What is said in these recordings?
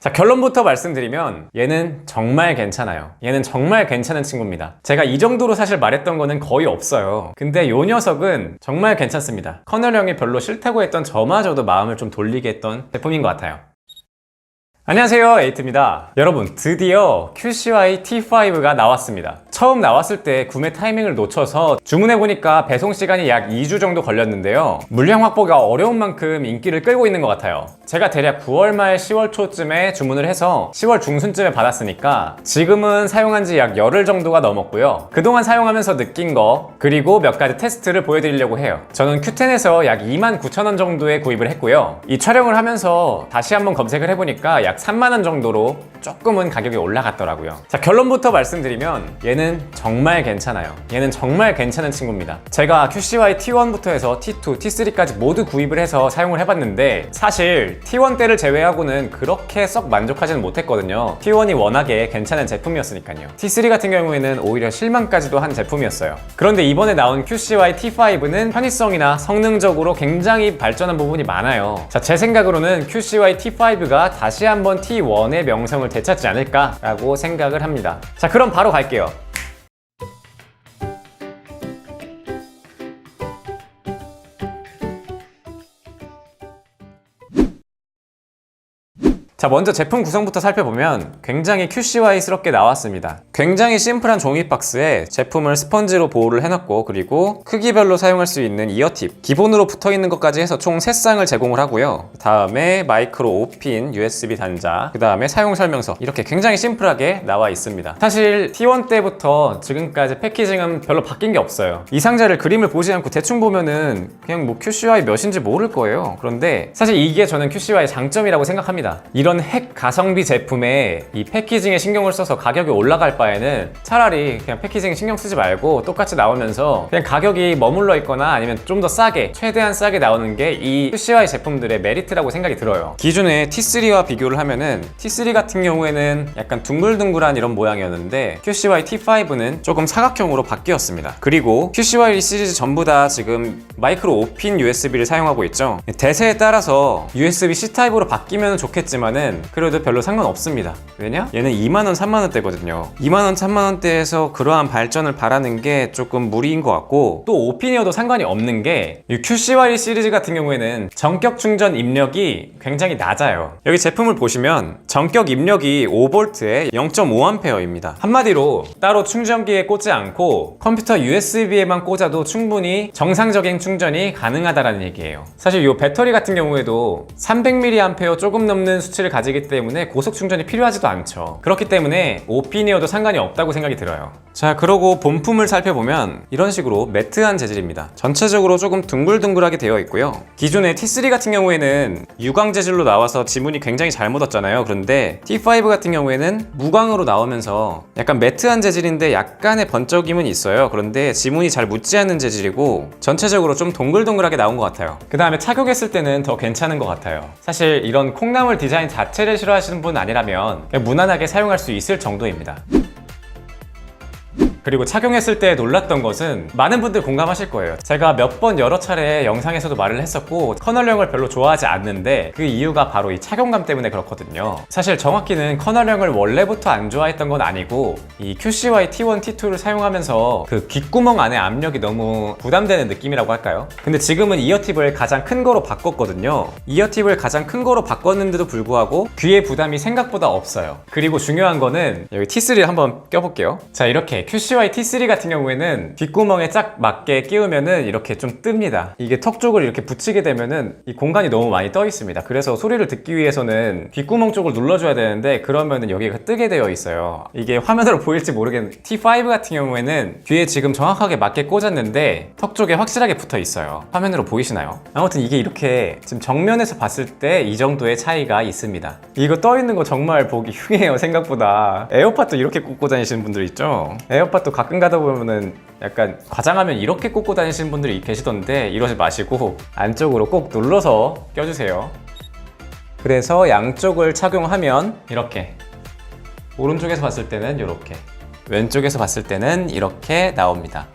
자, 결론부터 말씀드리면 얘는 정말 괜찮아요. 얘는 정말 괜찮은 친구입니다. 제가 이 정도로 사실 말했던 거는 거의 없어요. 근데 요 녀석은 정말 괜찮습니다. 커널형이 별로 싫다고 했던 저마저도 마음을 좀 돌리게 했던 제품인 것 같아요. 안녕하세요, 에이트입니다. 여러분, 드디어 QCY T5가 나왔습니다. 처음 나왔을 때 구매 타이밍을 놓쳐서 주문해보니까 배송 시간이 약 2주 정도 걸렸는데요. 물량 확보가 어려운 만큼 인기를 끌고 있는 것 같아요. 제가 대략 9월 말 10월 초쯤에 주문을 해서 10월 중순쯤에 받았으니까 지금은 사용한 지 약 열흘 정도가 넘었고요. 그동안 사용하면서 느낀 거, 그리고 몇 가지 테스트를 보여드리려고 해요. 저는 Q10에서 약 29,000원 정도에 구입을 했고요. 이 촬영을 하면서 다시 한번 검색을 해보니까 약 3만원 정도로 조금은 가격이 올라갔더라고요. 자, 결론부터 말씀드리면 얘는 정말 괜찮아요. 얘는 정말 괜찮은 친구입니다. 제가 QCY T1부터 해서 T2, T3까지 모두 구입을 해서 사용을 해봤는데 사실 T1 때를 제외하고는 그렇게 썩 만족하지는 못했거든요. T1이 워낙에 괜찮은 제품이었으니까요. T3 같은 경우에는 오히려 실망까지도 한 제품이었어요. 그런데 이번에 나온 QCY T5는 편의성이나 성능적으로 굉장히 발전한 부분이 많아요. 자, 제 생각으로는 QCY T5가 다시 한번 T1의 명성을 되찾지 않을까라고 생각을 합니다. 자, 그럼 바로 갈게요. 자, 먼저 제품 구성부터 살펴보면 굉장히 QCY스럽게 나왔습니다. 굉장히 심플한 종이 박스에 제품을 스펀지로 보호를 해놨고, 그리고 크기별로 사용할 수 있는 이어팁, 기본으로 붙어있는 것까지 해서 총 3쌍을 제공을 하고요. 그 다음에 마이크로 5핀 USB 단자, 그 다음에 사용 설명서, 이렇게 굉장히 심플하게 나와 있습니다. 사실 T1 때부터 지금까지 패키징은 별로 바뀐 게 없어요. 이 상자를 그림을 보지 않고 대충 보면은 그냥 뭐 QCY 몇인지 모를 거예요. 그런데 사실 이게 저는 QCY의 장점이라고 생각합니다. 이런 핵 가성비 제품에 이 패키징에 신경을 써서 가격이 올라갈 바에는 차라리 그냥 패키징에 신경 쓰지 말고 똑같이 나오면서 그냥 가격이 머물러 있거나 아니면 좀 더 싸게, 최대한 싸게 나오는 게 이 QCY 제품들의 메리트라고 생각이 들어요. 기존의 T3와 비교를 하면은 T3 같은 경우에는 약간 둥글둥글한 이런 모양이었는데 QCY T5는 조금 사각형으로 바뀌었습니다. 그리고 QCY 시리즈 전부 다 지금 마이크로 5핀 USB를 사용하고 있죠. 대세에 따라서 USB-C 타입으로 바뀌면 좋겠지만은 그래도 별로 상관없습니다. 왜냐? 얘는 2만원, 3만원대거든요. 2만원, 3만원대에서 그러한 발전을 바라는 게 조금 무리인 것 같고, 또 5핀이어도 상관이 없는 게 이 QCY 시리즈 같은 경우에는 전격 충전 입력이 굉장히 낮아요. 여기 제품을 보시면 전격 입력이 5V에 0.5A입니다. 한마디로 따로 충전기에 꽂지 않고 컴퓨터 USB에만 꽂아도 충분히 정상적인 충전이 가능하다는 얘기예요. 사실 이 배터리 같은 경우에도 300mAh 조금 넘는 수치를 가지기 때문에 고속 충전이 필요하지도 않죠. 그렇기 때문에 5핀이어도 상관이 없다고 생각이 들어요. 자, 그러고 본품을 살펴보면 이런 식으로 매트한 재질입니다. 전체적으로 조금 둥글둥글하게 되어 있고요. 기존의 T3 같은 경우에는 유광 재질로 나와서 지문이 굉장히 잘 묻었잖아요. 그런데 T5 같은 경우에는 무광으로 나오면서 약간 매트한 재질인데 약간의 번쩍임은 있어요. 그런데 지문이 잘 묻지 않는 재질이고 전체적으로 좀 동글동글하게 나온 것 같아요. 그 다음에 착용했을 때는 더 괜찮은 것 같아요. 사실 이런 콩나물 디자인 자체를 싫어하시는 분 아니라면 그냥 무난하게 사용할 수 있을 정도입니다. 그리고 착용했을 때 놀랐던 것은 많은 분들 공감하실 거예요. 제가 몇 번 여러 차례 영상에서도 말을 했었고 커널형을 별로 좋아하지 않는데 그 이유가 바로 이 착용감 때문에 그렇거든요. 사실 정확히는 커널형을 원래부터 안 좋아했던 건 아니고 이 QCY T1, T2를 사용하면서 그 귓구멍 안에 압력이 너무 부담되는 느낌이라고 할까요? 근데 지금은 이어팁을 가장 큰 거로 바꿨거든요. 이어팁을 가장 큰 거로 바꿨는데도 불구하고 귀에 부담이 생각보다 없어요. 그리고 중요한 거는 여기 T3를 한번 껴볼게요. 자, 이렇게 QCY T3 같은 경우에는 뒷구멍에 딱 맞게 끼우면은 이렇게 좀 뜹니다. 이게 턱 쪽을 이렇게 붙이게 되면은 이 공간이 너무 많이 떠 있습니다. 그래서 소리를 듣기 위해서는 뒷구멍 쪽을 눌러줘야 되는데 그러면은 여기가 뜨게 되어 있어요. 이게 화면으로 보일지 모르겠는데 T5 같은 경우에는 귀에 지금 정확하게 맞게 꽂았는데 턱 쪽에 확실하게 붙어 있어요. 화면으로 보이시나요? 아무튼 이게 이렇게 지금 정면에서 봤을 때 이 정도의 차이가 있습니다. 이거 떠 있는 거 정말 보기 흉해요. 생각보다. 에어팟도 이렇게 꽂고 다니시는 분들 있죠? 에어팟 또 가끔 가다 보면은 약간 과장하면 이렇게 꽂고 다니시는 분들이 계시던데 이러지 마시고 안쪽으로 꼭 눌러서 껴주세요. 그래서 양쪽을 착용하면 이렇게, 오른쪽에서 봤을 때는 이렇게, 왼쪽에서 봤을 때는 이렇게 나옵니다.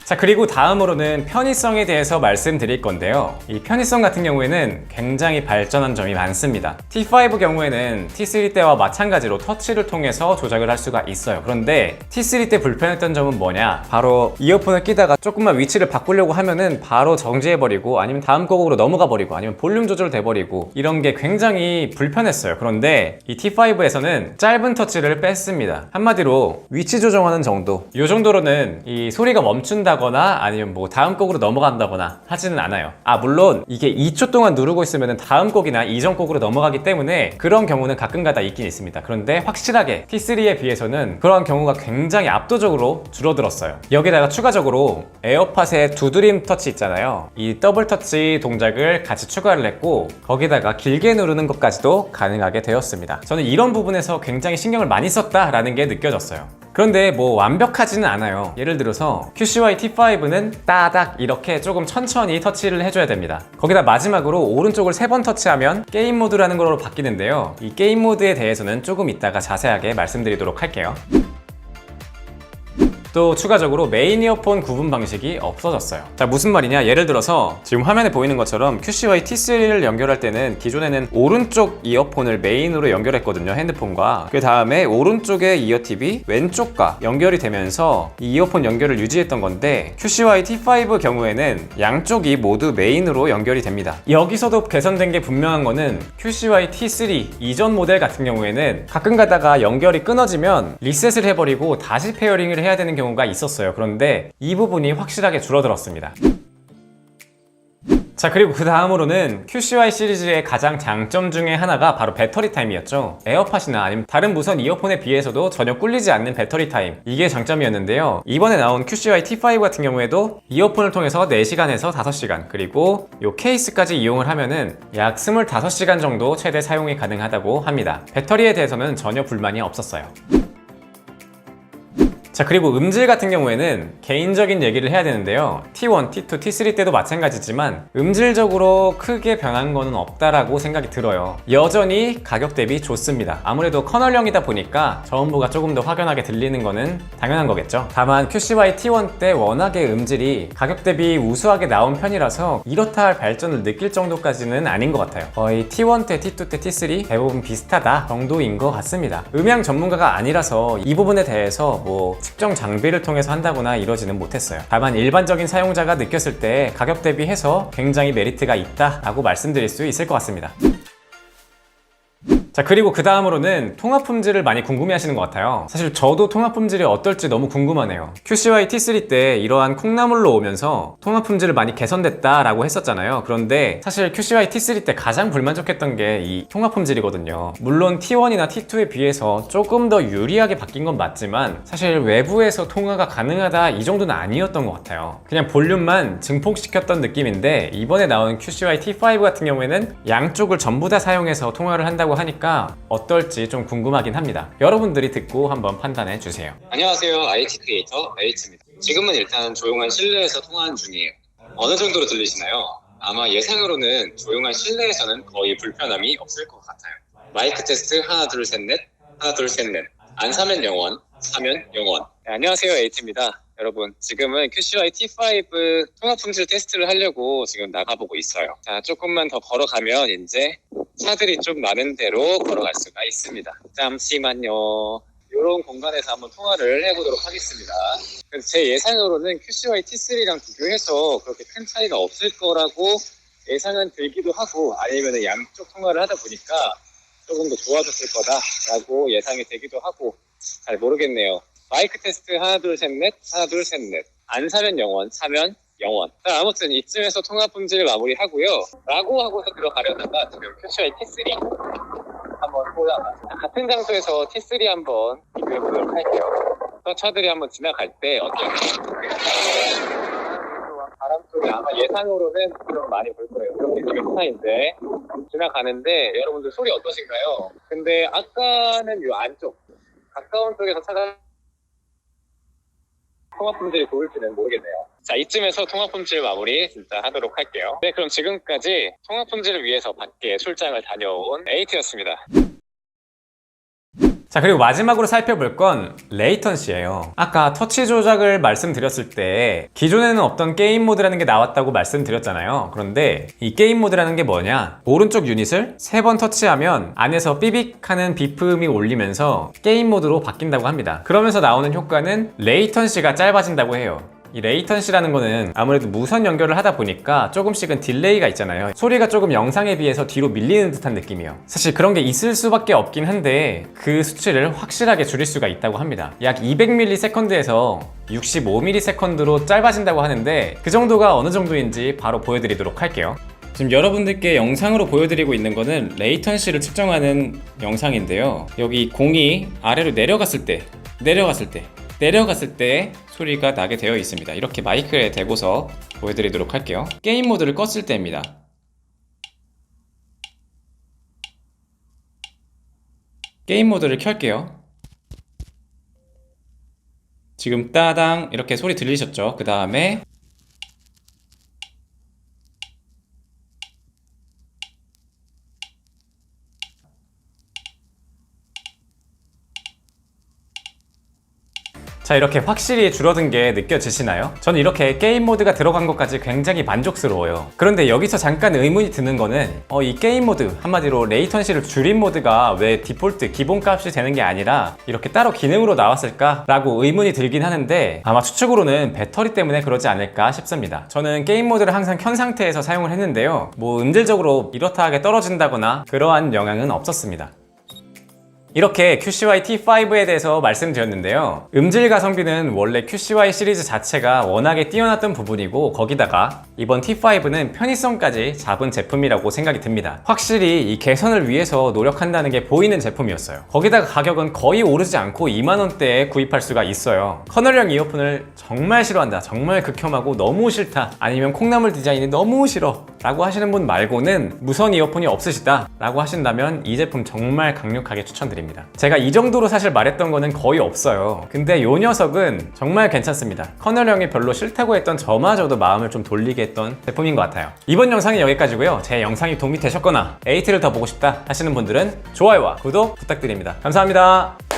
자, 그리고 다음으로는 편의성에 대해서 말씀드릴 건데요. 이 편의성 같은 경우에는 굉장히 발전한 점이 많습니다. T5 경우에는 T3 때와 마찬가지로 터치를 통해서 조작을 할 수가 있어요. 그런데 T3 때 불편했던 점은 뭐냐? 바로 이어폰을 끼다가 조금만 위치를 바꾸려고 하면은 바로 정지해버리고 아니면 다음 곡으로 넘어가 버리고 아니면 볼륨 조절돼버리고 이런 게 굉장히 불편했어요. 그런데 이 T5에서는 짧은 터치를 뺐습니다. 한마디로 위치 조정하는 정도, 이 정도로는 이 소리가 멈춘다거나 아니면 뭐 다음 곡으로 넘어간다거나 하지는 않아요. 물론 이게 2초 동안 누르고 있으면 다음 곡이나 이전 곡으로 넘어가기 때문에 그런 경우는 가끔가다 있긴 있습니다. 그런데 확실하게 T3에 비해서는 그러한 경우가 굉장히 압도적으로 줄어들었어요. 여기다가 추가적으로 에어팟의 두드림 터치 있잖아요. 이 더블 터치 동작을 같이 추가를 했고 거기다가 길게 누르는 것까지도 가능하게 되었습니다. 저는 이런 부분에서 굉장히 신경을 많이 썼다라는 게 느껴졌어요. 그런데 뭐 완벽하지는 않아요. 예를 들어서 QCY T5는 따닥 이렇게 조금 천천히 터치를 해줘야 됩니다. 거기다 마지막으로 오른쪽을 3번 터치하면 게임 모드라는 걸로 바뀌는데요. 이 게임 모드에 대해서는 조금 이따가 자세하게 말씀드리도록 할게요. 또 추가적으로 메인 이어폰 구분 방식이 없어졌어요. 자, 무슨 말이냐? 예를 들어서 지금 화면에 보이는 것처럼 QCY T3를 연결할 때는 기존에는 오른쪽 이어폰을 메인으로 연결했거든요, 핸드폰과. 그 다음에 오른쪽의 이어팁이 왼쪽과 연결이 되면서 이 이어폰 연결을 유지했던 건데 QCY T5 경우에는 양쪽이 모두 메인으로 연결이 됩니다. 여기서도 개선된 게 분명한 거는 QCY T3 이전 모델 같은 경우에는 가끔 가다가 연결이 끊어지면 리셋을 해버리고 다시 페어링을 해야 되는 경우가 있었어요. 그런데 이 부분이 확실하게 줄어들었습니다. 자, 그리고 그 다음으로는 QCY 시리즈의 가장 장점 중에 하나가 바로 배터리 타임이었죠. 에어팟이나 아니면 다른 무선 이어폰에 비해서도 전혀 꿀리지 않는 배터리 타임, 이게 장점이었는데요. 이번에 나온 QCY T5 같은 경우에도 이어폰을 통해서 4시간에서 5시간, 그리고 이 케이스까지 이용을 하면은 약 25시간 정도 최대 사용이 가능하다고 합니다. 배터리에 대해서는 전혀 불만이 없었어요. 자, 그리고 음질 같은 경우에는 개인적인 얘기를 해야 되는데요. T1, T2, T3 때도 마찬가지지만 음질적으로 크게 변한 거는 없다라고 생각이 들어요. 여전히 가격 대비 좋습니다. 아무래도 커널형이다 보니까 저음부가 조금 더 확연하게 들리는 거는 당연한 거겠죠. 다만 QCY T1 때 워낙에 음질이 가격 대비 우수하게 나온 편이라서 이렇다 할 발전을 느낄 정도까지는 아닌 것 같아요. 거의 T1 때, T2 때, T3 대부분 비슷하다 정도인 것 같습니다. 음향 전문가가 아니라서 이 부분에 대해서 뭐 측정 장비를 통해서 한다거나 이러지는 못했어요. 다만 일반적인 사용자가 느꼈을 때 가격 대비해서 굉장히 메리트가 있다라고 말씀드릴 수 있을 것 같습니다. 자, 그리고 그 다음으로는 통화 품질을 많이 궁금해 하시는 것 같아요. 사실 저도 통화 품질이 어떨지 너무 궁금하네요. QCY T3 때 이러한 콩나물로 오면서 통화 품질을 많이 개선됐다라고 했었잖아요. 그런데 사실 QCY T3 때 가장 불만족했던 게 이 통화 품질이거든요. 물론 T1이나 T2에 비해서 조금 더 유리하게 바뀐 건 맞지만 사실 외부에서 통화가 가능하다 이 정도는 아니었던 것 같아요. 그냥 볼륨만 증폭시켰던 느낌인데 이번에 나온 QCY T5 같은 경우에는 양쪽을 전부 다 사용해서 통화를 한다고 하니까 어떨지 좀 궁금하긴 합니다. 여러분들이 듣고 한번 판단해 주세요. 안녕하세요. IT 크리에이터 H입니다. 지금은 일단 조용한 실내에서 통화하는 중이에요. 어느 정도로 들리시나요? 아마 예상으로는 조용한 실내에서는 거의 불편함이 없을 것 같아요. 마이크 테스트 하나 둘 셋 넷, 하나 둘 셋 넷. 안 사면 영원, 사면 영원. 네, 안녕하세요. H입니다. 여러분, 지금은 QCY T5 통화 품질 테스트를 하려고 지금 나가보고 있어요. 자, 조금만 더 걸어가면 이제 차들이 좀 많은 데로 걸어갈 수가 있습니다. 잠시만요. 이런 공간에서 한번 통화를 해보도록 하겠습니다. 제 예상으로는 QCY T3랑 비교해서 그렇게 큰 차이가 없을 거라고 예상은 들기도 하고, 아니면 양쪽 통화를 하다 보니까 조금 더 좋아졌을 거다라고 예상이 되기도 하고, 잘 모르겠네요. 마이크 테스트 하나 둘 셋 넷, 하나 둘 셋 넷. 안 사면 영원, 사면 영원. 자, 아무튼 이쯤에서 통화 품질 마무리하고요. 라고 하고서 들어가려다가 지금 QCY T3 한번 보다가 같은 장소에서 T3 한번 비교해보도록 할게요. 저 차들이 한번 지나갈 때 어때요? 바람 소리 아마 예상으로는 좀 많이 볼 거예요. 그렇게 지금 차인데 지나가는데 여러분들 소리 어떠신가요? 근데 아까는 요 안쪽 가까운 쪽에서 차가 통화 품질이 좋을지는 모르겠네요. 자, 이쯤에서 통화 품질 마무리 진짜 하도록 할게요. 네, 그럼 지금까지 통화 품질을 위해서 밖에 출장을 다녀온 에이트였습니다. 자, 그리고 마지막으로 살펴볼 건 레이턴시예요. 아까 터치 조작을 말씀드렸을 때 기존에는 없던 게임 모드라는 게 나왔다고 말씀드렸잖아요. 그런데 이 게임 모드라는 게 뭐냐? 오른쪽 유닛을 3번 터치하면 안에서 삐빅 하는 비프음이 울리면서 게임 모드로 바뀐다고 합니다. 그러면서 나오는 효과는 레이턴시가 짧아진다고 해요. 이 레이턴시라는 거는 아무래도 무선 연결을 하다 보니까 조금씩은 딜레이가 있잖아요. 소리가 조금 영상에 비해서 뒤로 밀리는 듯한 느낌이에요. 사실 그런 게 있을 수밖에 없긴 한데 그 수치를 확실하게 줄일 수가 있다고 합니다. 약 200ms에서 65ms로 짧아진다고 하는데 그 정도가 어느 정도인지 바로 보여드리도록 할게요. 지금 여러분들께 영상으로 보여드리고 있는 거는 레이턴시를 측정하는 영상인데요. 여기 공이 아래로 내려갔을 때 소리가 나게 되어 있습니다. 이렇게 마이크에 대고서 보여드리도록 할게요. 게임 모드를 껐을 때입니다. 게임 모드를 켤게요. 지금 따당 이렇게 소리 들리셨죠? 그 다음에 자, 이렇게 확실히 줄어든 게 느껴지시나요? 저는 이렇게 게임 모드가 들어간 것까지 굉장히 만족스러워요. 그런데 여기서 잠깐 의문이 드는 거는 이 게임 모드, 한마디로 레이턴시를 줄인 모드가 왜 디폴트 기본값이 되는 게 아니라 이렇게 따로 기능으로 나왔을까? 라고 의문이 들긴 하는데 아마 추측으로는 배터리 때문에 그러지 않을까 싶습니다. 저는 게임 모드를 항상 켠 상태에서 사용을 했는데요. 뭐 음질적으로 이렇다 하게 떨어진다거나 그러한 영향은 없었습니다. 이렇게 QCY T5에 대해서 말씀드렸는데요. 음질 가성비는 원래 QCY 시리즈 자체가 워낙에 뛰어났던 부분이고 거기다가 이번 T5는 편의성까지 잡은 제품이라고 생각이 듭니다. 확실히 이 개선을 위해서 노력한다는 게 보이는 제품이었어요. 거기다가 가격은 거의 오르지 않고 2만원대에 구입할 수가 있어요. 커널형 이어폰을 정말 싫어한다, 정말 극혐하고 너무 싫다, 아니면 콩나물 디자인이 너무 싫어 라고 하시는 분 말고는 무선 이어폰이 없으시다 라고 하신다면 이 제품 정말 강력하게 추천드립니다. 제가 이 정도로 사실 말했던 거는 거의 없어요. 근데 이 녀석은 정말 괜찮습니다. 커널형이 별로 싫다고 했던 저마저도 마음을 좀 돌리게 했던 제품인 것 같아요. 이번 영상은 여기까지고요. 제 영상이 도움이 되셨거나 에이트를 더 보고 싶다 하시는 분들은 좋아요와 구독 부탁드립니다. 감사합니다.